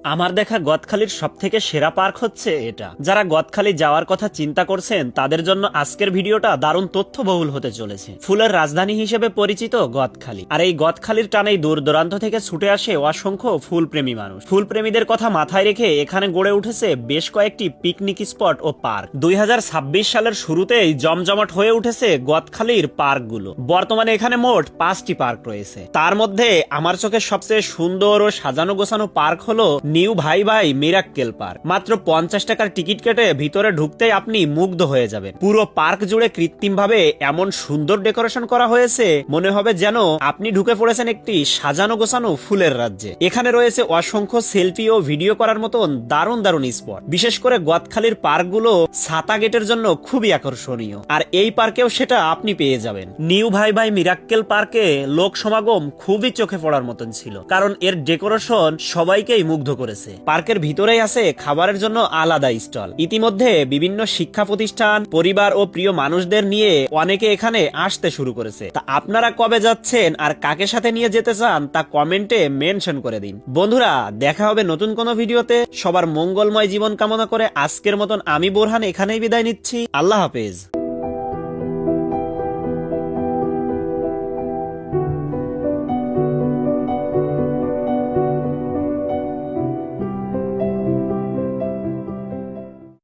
আমার দেখা গদখালির সবথেকে সেরা পার্ক হচ্ছে এটা। যারা গদখালি যাওয়ার কথা চিন্তা করছেন তাদের জন্য আজকের ভিডিওটা দারুণ তথ্যবহুল হতে চলেছে। ফুলের রাজধানী হিসেবে পরিচিত গদখালি, আর এই গদখালির টানেই দূর দূরান্ত থেকে ছুটে আসে অসংখ্য ফুলপ্রেমী মানুষ। ফুলপ্রেমীদের কথা মাথায় রেখে এখানে গড়ে উঠেছে বেশ কয়েকটি পিকনিক স্পট ও পার্ক। 2026 সালের শুরুতেই জমজমাট হয়ে উঠেছে গদখালির পার্কগুলো। বর্তমানে এখানে মোট 5টি পার্ক রয়েছে। তার মধ্যে আমার চোখে সবচেয়ে সুন্দর ও সাজানো গোছানো পার্ক হলো নিউ ভাই ভাই মিরাক্কেল পার্ক। মাত্র 50 টাকার টিকিট কেটে ভিতরে ঢুকতেই আপনি মুগ্ধ হয়ে যাবেন। পুরো পার্ক জুড়ে কৃত্রিমভাবে এমন সুন্দর ডেকোরেশন করা হয়েছে, মনে হবে যেন আপনি ঢুকে পড়েছেন একটি সাজানো গোছানো ফুলের রাজ্যে। এখানে রয়েছে অসংখ্য সেলফি ও ভিডিও করার মতন দারুণ দারুণ স্পট। বিশেষ করে গদখালির পার্কগুলো ছাতা গেটের জন্য খুবই আকর্ষণীয়, আর এই পার্কেও সেটা আপনি পেয়ে যাবেন। নিউ ভাই ভাই মিরাক্কেল পার্কে লোক সমাগম খুবই চোখে পড়ার মতন ছিল, কারণ এর ডেকোরেশন সবাইকেই মুগ্ধ করেছে। পার্কের ভিতরেই আছে খাবারের জন্য আলাদা স্টল। ইতিমধ্যে বিভিন্ন শিক্ষা প্রতিষ্ঠান, পরিবার ও প্রিয় মানুষদের নিয়ে অনেকে এখানে আসতে শুরু করেছে। তা আপনারা কবে যাচ্ছেন আর কাকে সাথে নিয়ে যেতে চান তা কমেন্টে মেনশন করে দিন। বন্ধুরা, দেখা হবে নতুন কোনো ভিডিওতে। সবার মঙ্গলময় জীবন কামনা করে আজকের মতন আমি বোরহান এখানেই বিদায় নিচ্ছি। আল্লাহ হাফেজ।